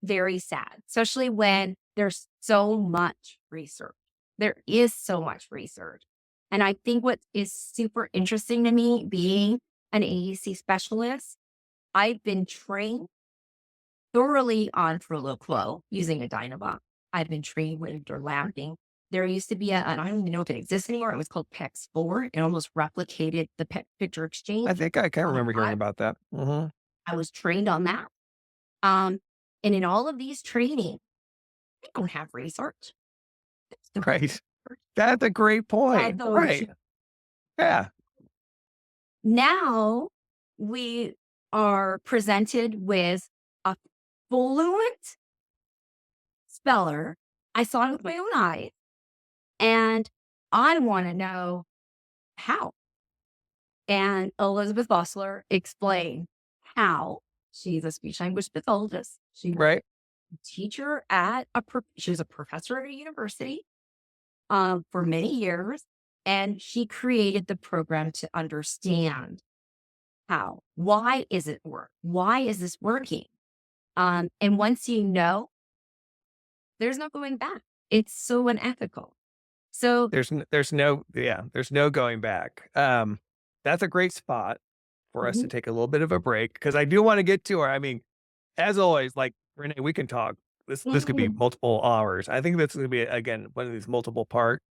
S3: very sad, especially when there's so much research. There is so much research. And I think what is super interesting to me being an AEC specialist, I've been trained thoroughly on Flow using a Dynabot. I've been trained with lapping. There used to be and I don't even know if it exists anymore. It was called PEX4. It almost replicated the picture
S2: I
S3: exchange.
S2: think I can remember hearing
S3: I,
S2: about that.
S3: I was trained on that. And in all of these training, we don't have research. There's no
S2: Right.
S3: research.
S2: That's a great point. Right. Yeah.
S3: Now we are presented with a fluent speller. I saw it with my own eyes, and I want to know how. And Elizabeth Bossler explained how. She's a speech language pathologist. She
S2: Right.
S3: teacher at she was a professor at a university for many years, and she created the program to understand how. Why is it work? Why is this working? And once you know, there's no going back. It's so unethical. So
S2: There's no going back. That's a great spot for us to take a little bit of a break because I do want to get to our. I mean, as always, like Renee, we can talk. This could be multiple hours. I think that's going to be again one of these multiple part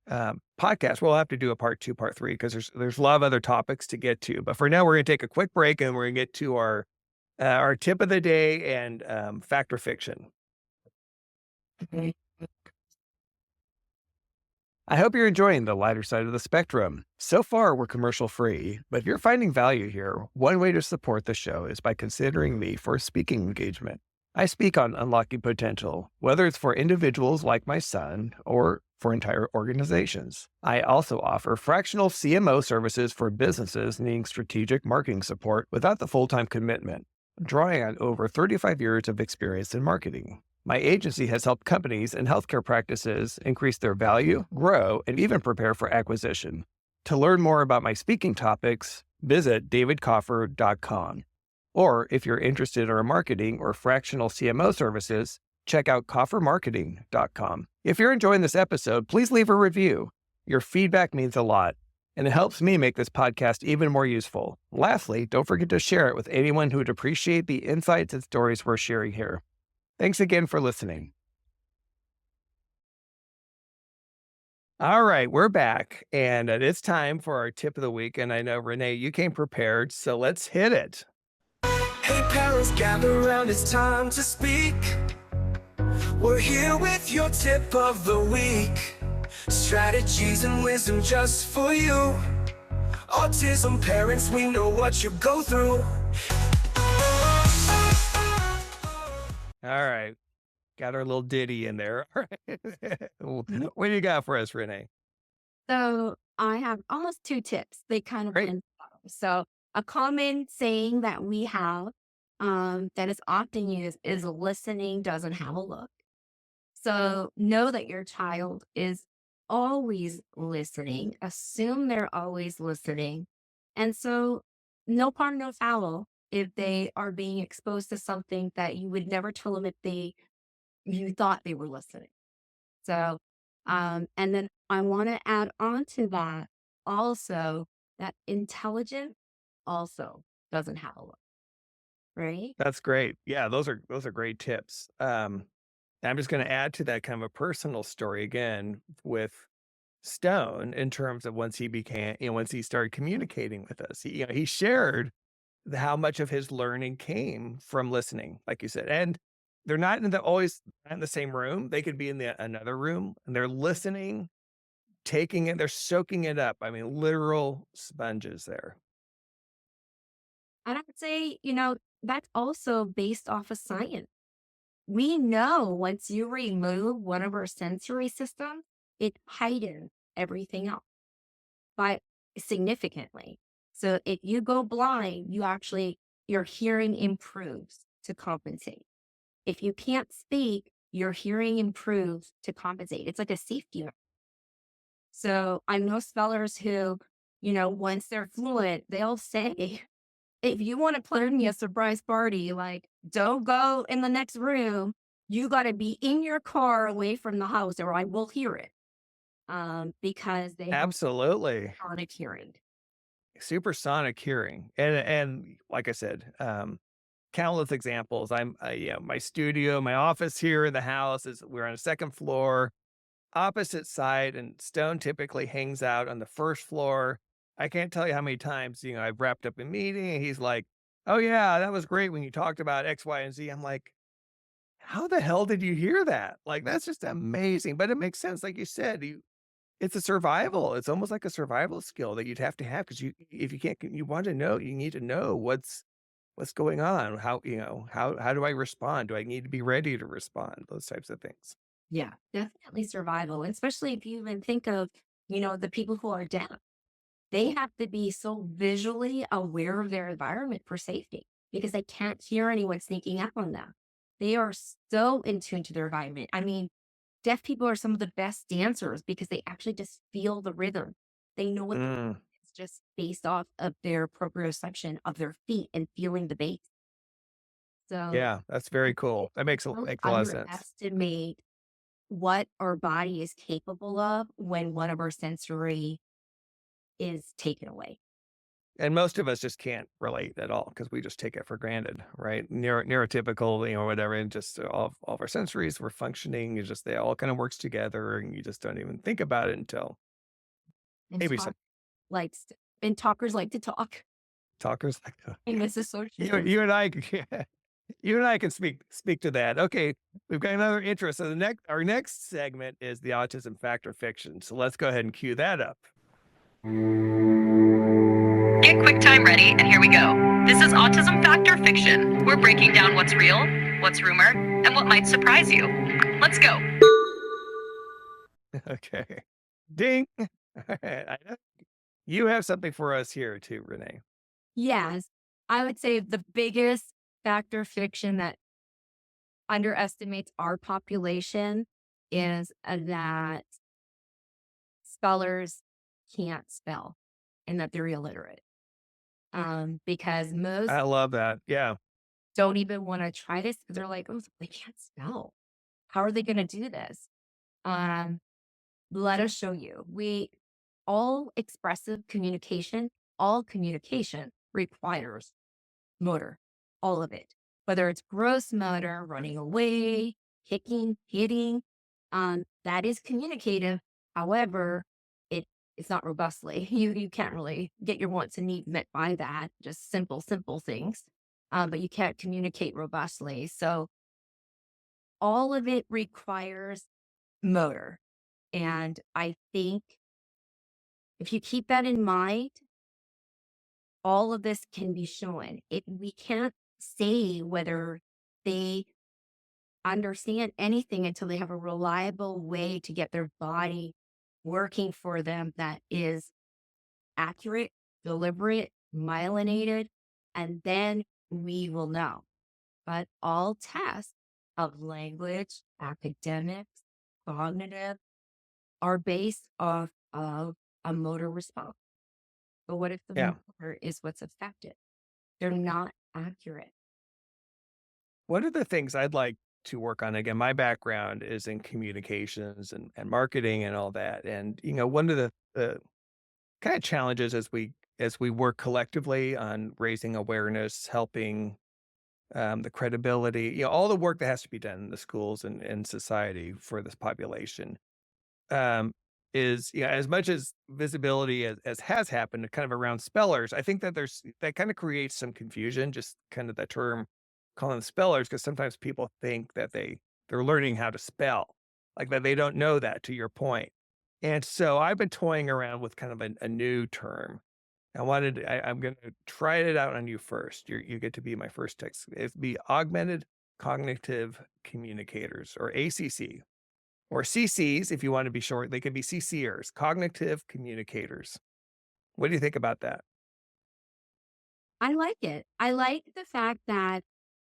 S2: podcasts. We'll have to do a part 2, part 3 because there's a lot of other topics to get to. But for now, we're going to take a quick break and we're going to get to our tip of the day and fact or fiction. I hope you're enjoying the lighter side of the spectrum. So far, we're commercial free, but if you're finding value here, one way to support the show is by considering me for a speaking engagement. I speak on unlocking potential, whether it's for individuals like my son or for entire organizations. I also offer fractional CMO services for businesses needing strategic marketing support without the full-time commitment, drawing on over 35 years of experience in marketing. My agency has helped companies and healthcare practices increase their value, grow, and even prepare for acquisition. To learn more about my speaking topics, visit davidkoffer.com. Or if you're interested in our marketing or fractional CMO services, check out koffermarketing.com. If you're enjoying this episode, please leave a review. Your feedback means a lot, and it helps me make this podcast even more useful. Lastly, don't forget to share it with anyone who would appreciate the insights and stories we're sharing here. Thanks again for listening. All right, we're back, and it is time for our tip of the week. And I know, Renee, you came prepared, so let's hit it.
S4: Hey, parents, gather around, it's time to speak. We're here with your tip of the week. Strategies and wisdom just for you. Autism parents, we know what you go through.
S2: All right. Got our little ditty in there. All right. What do you got for us, Renee?
S3: So I have almost 2 tips. They kind of
S2: Great.
S3: blend together. So a common saying that we have that is often used is listening doesn't have a look. So know that your child is always listening. Assume they're always listening. And so no harm, no foul if they are being exposed to something that you would never tell them if you thought they were listening. So, and then I want to add on to that also that intelligence also doesn't have a look, right?
S2: That's great. Yeah, those are great tips. I'm just going to add to that kind of a personal story again with Stone in terms of once he started communicating with us. He shared how much of his learning came from listening, like you said. And they're not in the always not in the same room. They could be in another room and they're listening, taking it, they're soaking it up. I mean, literal sponges there.
S3: And I would say, that's also based off of science. We know once you remove one of our sensory systems, it heightens everything else by significantly. So if you go blind, your hearing improves to compensate. If you can't speak, your hearing improves to compensate. It's like a safety net. So I know spellers who, once they're fluent, they'll say, if you want to plan me a surprise party, like, don't go in the next room. You got to be in your car away from the house or I will hear it. Because they have
S2: Absolutely.
S3: chronic hearing.
S2: Supersonic hearing. And like I said, countless examples. My studio, my office here in the house we're on a second floor, opposite side, and Stone typically hangs out on the first floor. I can't tell you how many times, I've wrapped up a meeting and he's like, "Oh yeah, that was great when you talked about X, Y, and Z." I'm like, "How the hell did you hear that?" Like, that's just amazing. But it makes sense. Like you said, it's a survival. It's almost like a survival skill that you'd have to have because if you can't, you want to know, you need to know what's going on. How do I respond? Do I need to be ready to respond? Those types of things.
S3: Yeah, definitely survival. And especially if you even think of, the people who are deaf, they have to be so visually aware of their environment for safety because they can't hear anyone sneaking up on them. They are so in tune to their environment. I mean, deaf people are some of the best dancers because they actually just feel the rhythm. They know what
S2: Mm,
S3: it's just based off of their proprioception of their feet and feeling the bass. So
S2: yeah, that's very
S3: I think
S2: cool. That makes
S3: don't
S2: makes a lot of sense.
S3: underestimate what our body is capable of when one of our sensory is taken away.
S2: And most of us just can't relate at all because we just take it for granted, right? Neurotypical, whatever, and just all of our sensories were functioning. It's just they all kind of works together, and you just don't even think about it until
S3: And
S2: maybe some
S3: likes to, and talkers like to talk
S2: talkers like
S3: and misassociate.
S2: you and I. You and I can speak to that. Okay, we've got another intro. So our next segment is the autism fact or fiction. So let's go ahead and cue that up.
S5: Get QuickTime ready, and here we go. This is Autism Fact or Fiction. We're breaking down what's real, what's rumor, and what might surprise you. Let's go.
S2: Okay, ding. I know you have something for us here too, Renee.
S3: Yes, I would say the biggest factor fiction that underestimates our population is that spellers can't spell and that they're illiterate. Because most
S2: I love that. Yeah,
S3: don't even want to try this because they're like, oh, they can't spell. How are they going to do this? Um, Let us show you. All expressive communication, all communication requires motor, all of it. Whether it's gross motor, running away, kicking, hitting, that is communicative. However, it's not robustly. You can't really get your wants and needs met by that. Just simple things. But you can't communicate robustly. So all of it requires motor. And I think if you keep that in mind, all of this can be shown. We can't say whether they understand anything until they have a reliable way to get their body working for them that is accurate, deliberate, myelinated, and then we will know. But all tests of language, academics, cognitive are based off of a motor response. But what if the
S2: yeah.
S3: motor is what's affected? They're not accurate.
S2: One of the things I'd like to work on, again, my background is in communications and marketing and all that. And, one of the kind of challenges as we work collectively on raising awareness, helping the credibility, all the work that has to be done in the schools and society for this population, um, is, yeah, as much as visibility as has happened kind of around spellers, I think that that kind of creates some confusion, just kind of the term calling them spellers, because sometimes people think that they're learning how to spell, like that they don't know that, to your point. And so I've been toying around with kind of a new term. I'm going to try it out on you first. You get to be my first text. It'd be augmented cognitive communicators, or ACC, or CCs if you want to be short. They could be CCers, cognitive communicators. What do you think about that?
S3: I like it. I like the fact that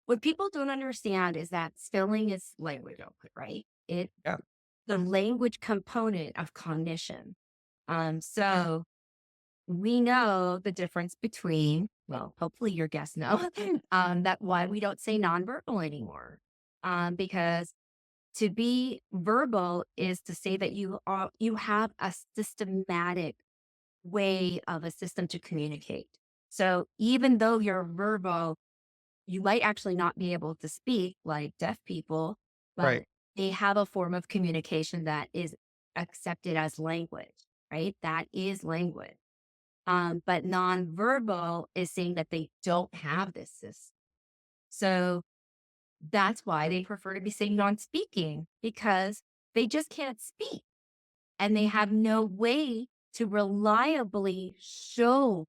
S3: what people don't understand is that spelling is language output, right?
S2: Yeah.
S3: The language component of cognition. So we know the difference between, well, hopefully your guests know, that why we don't say nonverbal anymore. Because to be verbal is to say that you have a systematic way of a system to communicate. So even though you're verbal, you might actually not be able to speak like deaf people, but
S2: Right.
S3: they have a form of communication that is accepted as language, right? That is language. But nonverbal is saying that they don't have this system. So that's why they prefer to be saying non-speaking, because they just can't speak and they have no way to reliably show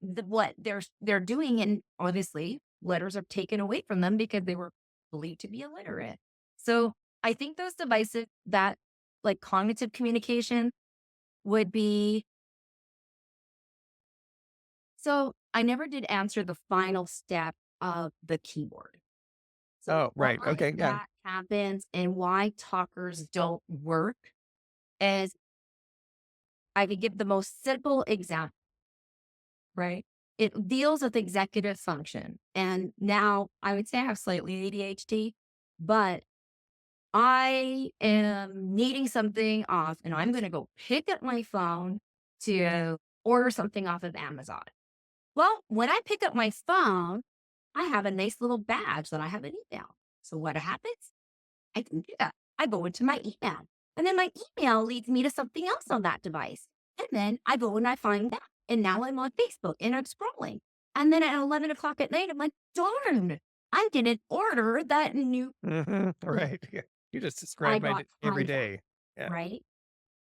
S3: what they're doing. And obviously letters are taken away from them because they were believed to be illiterate. So I think those devices that, like cognitive communication, would be. So I never did answer the final step of the keyboard. So
S2: Oh, right.
S3: why
S2: Okay. Yeah.
S3: that happens and why talkers don't work is, I could give the most simple example, right? It deals with executive function. And now I would say I have slightly ADHD, but I am needing something off and I'm going to go pick up my phone to order something off of Amazon. Well, when I pick up my phone, I have a nice little badge that I have an email. So what happens? I can do that. I go into my email, and then my email leads me to something else on that device. And then I go and I find that. And now I'm on Facebook and I'm scrolling. And then at 11 o'clock at night, I'm like, darn, I didn't order that new.
S2: Right. Yeah. You just
S3: I
S2: described my
S3: got
S2: every
S3: hijacked,
S2: day. Yeah.
S3: right?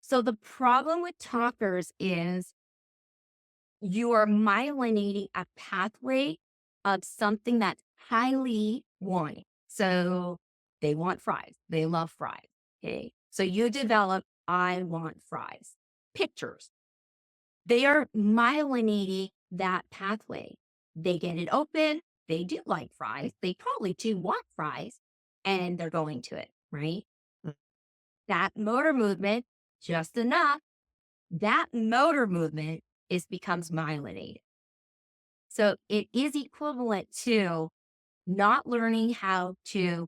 S3: So the problem with talkers is you are myelinating a pathway of something that's highly wanting. So they want fries. They love fries. Okay. So you develop, I want fries. Pictures. They are myelinating that pathway. They get it open. They do like fries. They probably do want fries, and they're going to it, right?
S2: Mm.
S3: That motor movement, just enough, that motor movement becomes myelinated. So it is equivalent to not learning how to,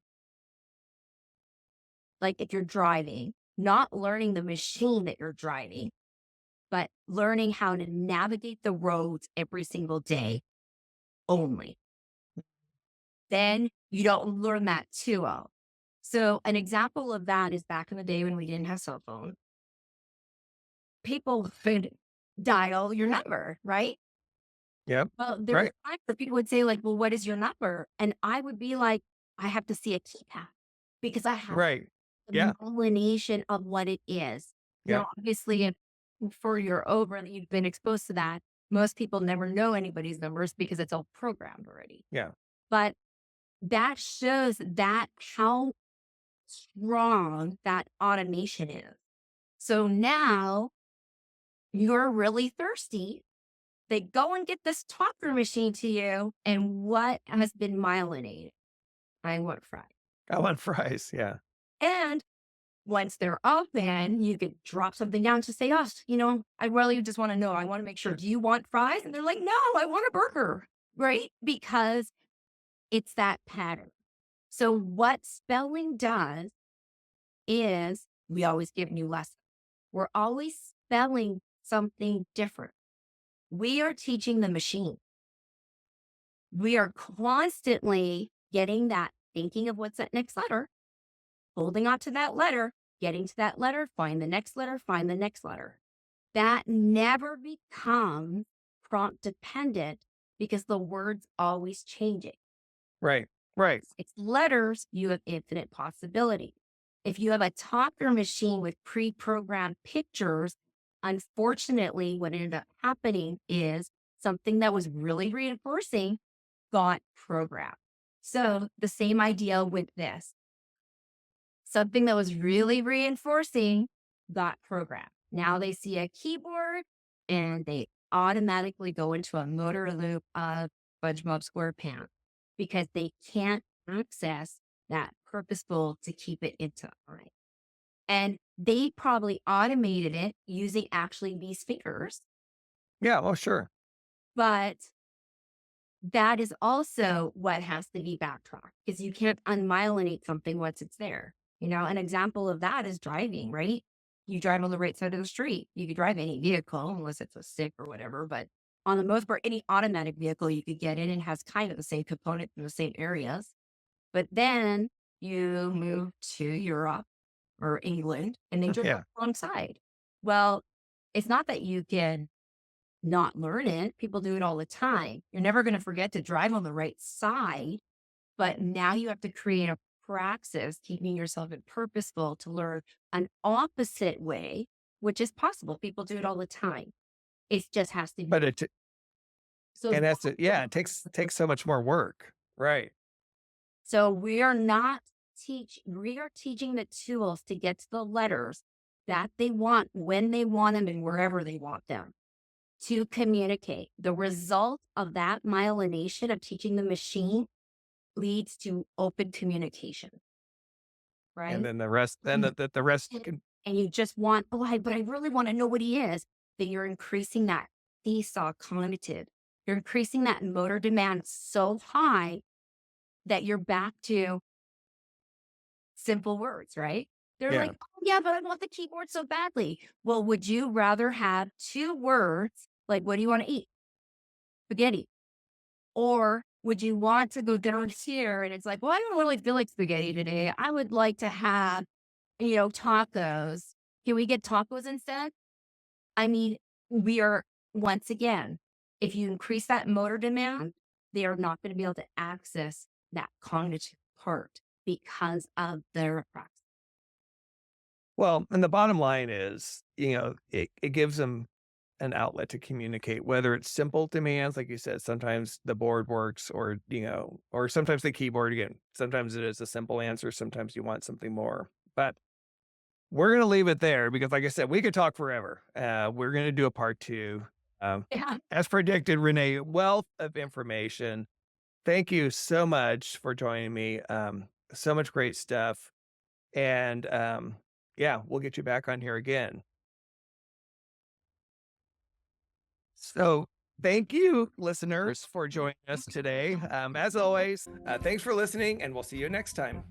S3: like if you're driving, not learning the machine that you're driving, but learning how to navigate the roads every single day only. Then you don't learn that too well. So an example of that is back in the day when we didn't have cell phones. People would dial your number, right?
S2: Yep.
S3: Well, there was
S2: Right.
S3: times that people would say, like, well, what is your number? And I would be like, I have to see a keypad because I have
S2: Right.
S3: the
S2: Yeah.
S3: explanation of what it is.
S2: Yep.
S3: Now, obviously, if for you're over and you've been exposed to that, most people never know anybody's numbers because it's all programmed already.
S2: Yeah.
S3: But that shows that how strong that automation is. So now you're really thirsty. They go and get this talker machine to you, and what has been myelinated? I want fries.
S2: I want fries. Yeah.
S3: And once they're open, you could drop something down to say, oh, I really just want to know. I want to make sure, do you want fries? And they're like, no, I want a burger, right? Because it's that pattern. So what spelling does is we always give new lessons. We're always spelling something different. We are teaching the machine. We are constantly getting that thinking of what's that next letter, holding on to that letter, getting to that letter, find the next letter, find the next letter. That never becomes prompt dependent because the word's always changing.
S2: Right. Right.
S3: It's letters, you have infinite possibility. If you have a talker machine with pre-programmed pictures, unfortunately, what ended up happening is something that was really reinforcing got programmed. So the same idea with this. Something that was really reinforcing got programmed. Now they see a keyboard and they automatically go into a motor loop of SpongeBob SquarePants because they can't access that purposeful to keep it into line. And they probably automated it using actually these fingers.
S2: Yeah. Well, sure.
S3: But that is also what has to be backtracked because you can't unmyelinate something once it's there. An example of that is driving, right? You drive on the right side of the street. You could drive any vehicle unless it's a stick or whatever. But on the most part, any automatic vehicle you could get in and has kind of the same component in the same areas. But then you move to Europe or England and they drive
S2: Yeah.
S3: on the wrong side. Well, it's not that you can not learn it. People do it all the time. You're never going to forget to drive on the right side. But now you have to create a praxis, keeping yourself in purposeful to learn an opposite way, which is possible. People do it all the time. It just has to be.
S2: But it
S3: So
S2: and that's it. Yeah. It takes so much more work. Right.
S3: So we are teaching the tools to get to the letters that they want, when they want them, and wherever they want them to communicate. The result of that myelination of teaching the machine leads to open communication. Right.
S2: And then the rest, the rest can.
S3: And you just want, but I really want to know what he is. Then you're increasing that seesaw cognitive. You're increasing that motor demand so high that you're back to simple words, right? They're
S2: Yeah.
S3: like, oh, yeah, but I want the keyboard so badly. Well, would you rather have 2 words? Like, what do you want to eat? Spaghetti. Or would you want to go down here and it's like, well, I don't really feel like spaghetti today. I would like to have, tacos. Can we get tacos instead? I mean, we are, once again, if you increase that motor demand, they are not going to be able to access that cognitive part because of their practice.
S2: Well, and the bottom line is, it gives them an outlet to communicate, whether it's simple demands, like you said, sometimes the board works or sometimes the keyboard again, sometimes it is a simple answer. Sometimes you want something more, but we're going to leave it there because like I said, we could talk forever. We're going to do a part 2.
S3: Yeah.
S2: As predicted, Renee, wealth of information. Thank you so much for joining me. So much great stuff. And, yeah, we'll get you back on here again. So thank you, listeners, for joining us today. As always, thanks for listening, and we'll see you next time.